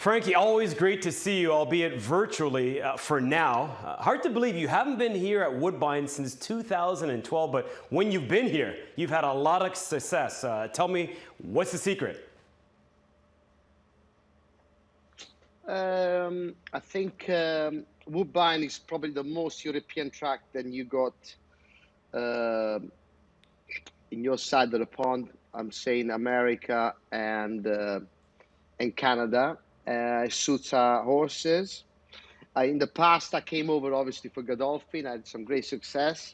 Frankie, always great to see you, albeit virtually for now. Hard to believe you haven't been here at Woodbine since 2012, but when you've been here, you've had a lot of success. Tell me, what's the secret? I think Woodbine is probably the most European track that you got uh, in your side of the pond. I'm saying America and Canada. It suits our horses. In the past, I came over obviously for Godolphin. I had some great success,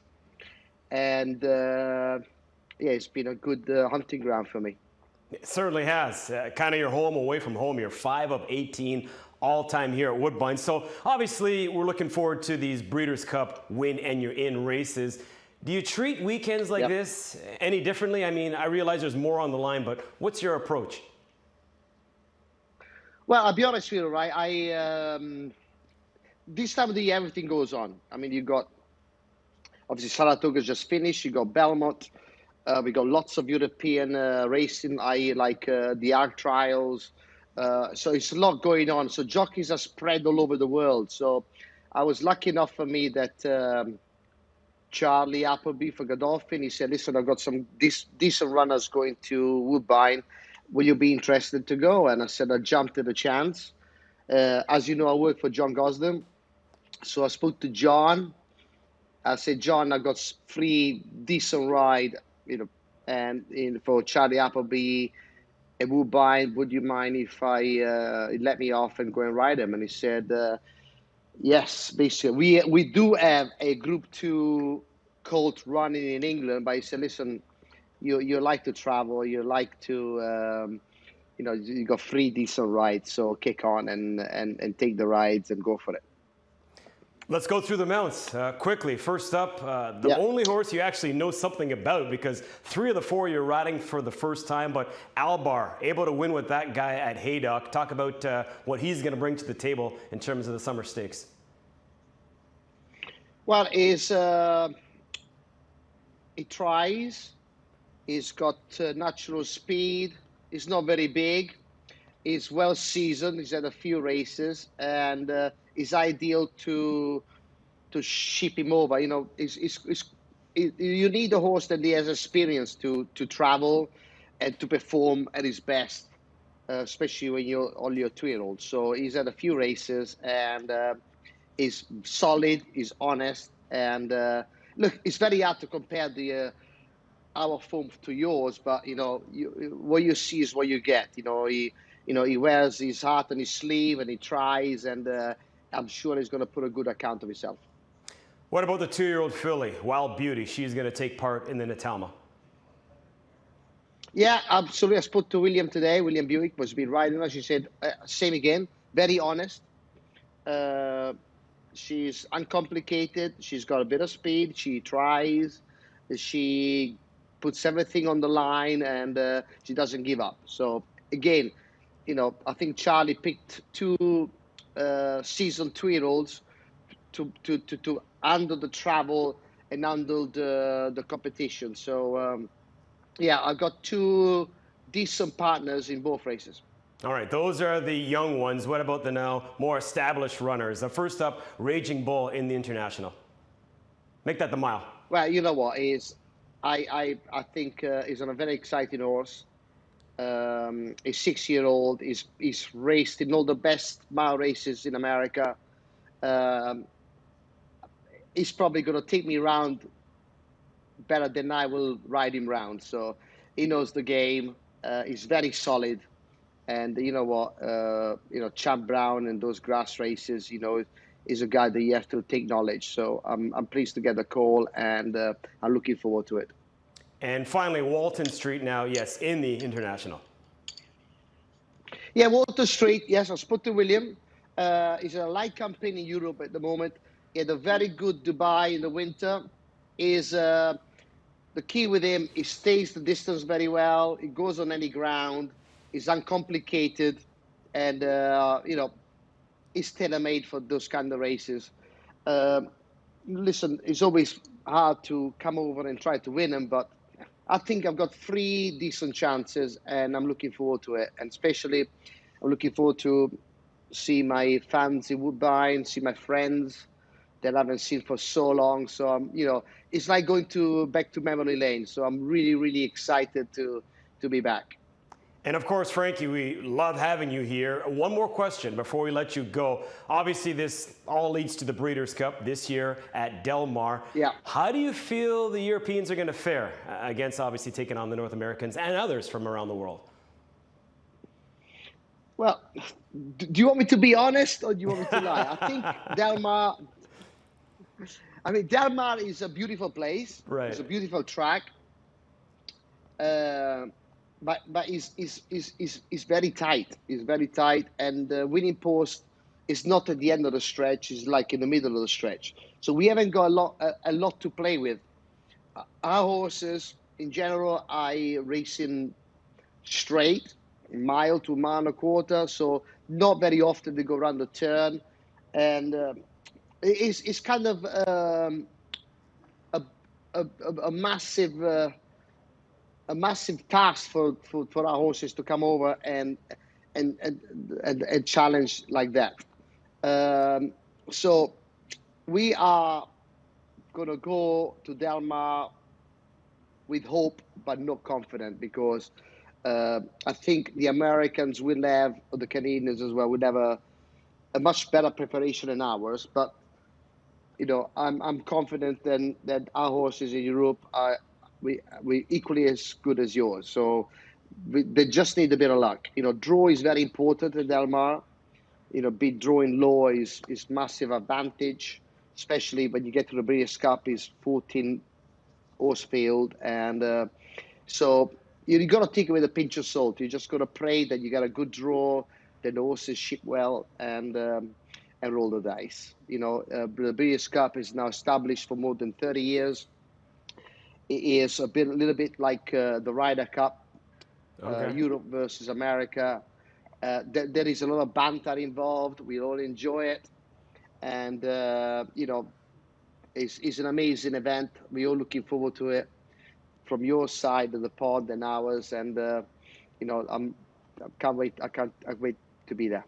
and yeah, it's been a good hunting ground for me. It certainly has. Kind of your home away from home. You're 5 of 18 all-time here at Woodbine. So obviously, we're looking forward to these Breeders' Cup win and you're in races. Do you treat weekends like this any differently? I mean, I realize there's more on the line, but what's your approach? Well, I'll be honest with you, right? This time of the year, everything goes on. I mean, you got obviously Saratoga's just finished. You got Belmont. We got lots of European racing, i.e., like the Arc Trials. So it's a lot going on. So jockeys are spread all over the world. So I was lucky enough for me that Charlie Appleby for Godolphin, he said, listen, I've got some decent runners going to Woodbine. Will you be interested to go? And I said, I jumped at the chance. As you know, I work for John Gosden. So I spoke to John. I said, John, I got free, decent ride, and for Charlie Appleby at Woodbine, would you mind if I let me off and go and ride him? And he said, yes, basically. We do have a Group 2 colt running in England, but he said, listen, you like to travel, you like to, you got free, decent rides, so kick on and take the rides and go for it. Let's go through the mounts quickly. First up, the only horse you actually know something about, because 3 of the 4 you're riding for the first time, but Albar, able to win with that guy at Haydock. Talk about what he's going to bring to the table in terms of the summer stakes. Well, he tries. He's got natural speed. He's not very big. He's well seasoned. He's had a few races, and is ideal to ship him over. You need a horse that he has experience to travel and to perform at his best, especially when you're only a 2-year-old. So he's had a few races, and he's solid. He's honest, and look, it's very hard to compare our form to yours, but what you see is what you get. He wears his heart on his sleeve and he tries, and I'm sure he's going to put a good account of himself. What about the 2-year-old filly, Wild Beauty? She's going to take part in the Natalma. Yeah, absolutely. I spoke to William today. William Buick was been riding her. She said, same again, very honest. She's uncomplicated. She's got a bit of speed. She tries. She puts everything on the line, and she doesn't give up. So, again, I think Charlie picked 2 seasoned 2-year-olds to handle the travel and handle the competition. So, yeah, I've got 2 decent partners in both races. All right, those are the young ones. What about the now more established runners? First up, Raging Bull in the International. Make that the mile. Well, you know what, I think he's on a very exciting horse. He's 6-year-old. He's raced in all the best mile races in America. He's probably going to take me around better than I will ride him round. So he knows the game. He's very solid. And you know what, Champ Brown and those grass races, is a guy that you have to take knowledge. So I'm pleased to get the call, and I'm looking forward to it. And finally, Walton Street now, yes, in the International. Yeah, Walton Street, yes, I spoke to William. He's a light campaign in Europe at the moment. He had a very good Dubai in the winter. The key with him, he stays the distance very well. He goes on any ground. He's uncomplicated, and he's tailor-made for those kind of races. Listen, it's always hard to come over and try to win him, but I think I've got 3 decent chances, and I'm looking forward to it. And especially, I'm looking forward to see my fans in Woodbine, see my friends that I haven't seen for so long. So it's like going back to memory lane. So I'm really, really excited to be back. And of course, Frankie, we love having you here. One more question before we let you go. Obviously, this all leads to the Breeders' Cup this year at Del Mar. Yeah. How do you feel the Europeans are going to fare against obviously taking on the North Americans and others from around the world? Well, do you want me to be honest or do you want me to lie? I think Del Mar. I mean, Del Mar is a beautiful place. Right. It's a beautiful track. But it's very tight. It's very tight, and the winning post is not at the end of the stretch. It's like in the middle of the stretch. So we haven't got a lot to play with. Our horses, in general, are racing straight, mile to mile and a quarter. So not very often they go around the turn, and it's kind of a massive. A massive task for our horses to come over and challenge like that. So we are gonna go to Del Mar with hope, but not confident, because I think the Americans will have, or the Canadians as well, will have a much better preparation than ours. But I'm confident that our horses in Europe are. We equally as good as yours. So they just need a bit of luck. Draw is very important in Del Mar. Big drawing low is massive advantage, especially when you get to the Breeders' Cup. Is 14 horse field, and so you got to take it with a pinch of salt. You just got to pray that you got a good draw, that the horses ship well, and roll the dice. The Breeders' Cup is now established for more than 30 years. It is a little bit like the Ryder Cup, Okay. Europe versus America. There is a lot of banter involved. We all enjoy it, and it's an amazing event. We're all looking forward to it, from your side of the pod and ours. And I can't wait. I wait to be there.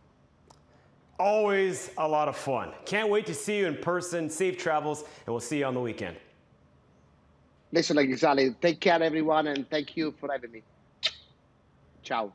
Always a lot of fun. Can't wait to see you in person. Safe travels, and we'll see you on the weekend. Listen, exactly. Take care, everyone, and thank you for having me. Ciao.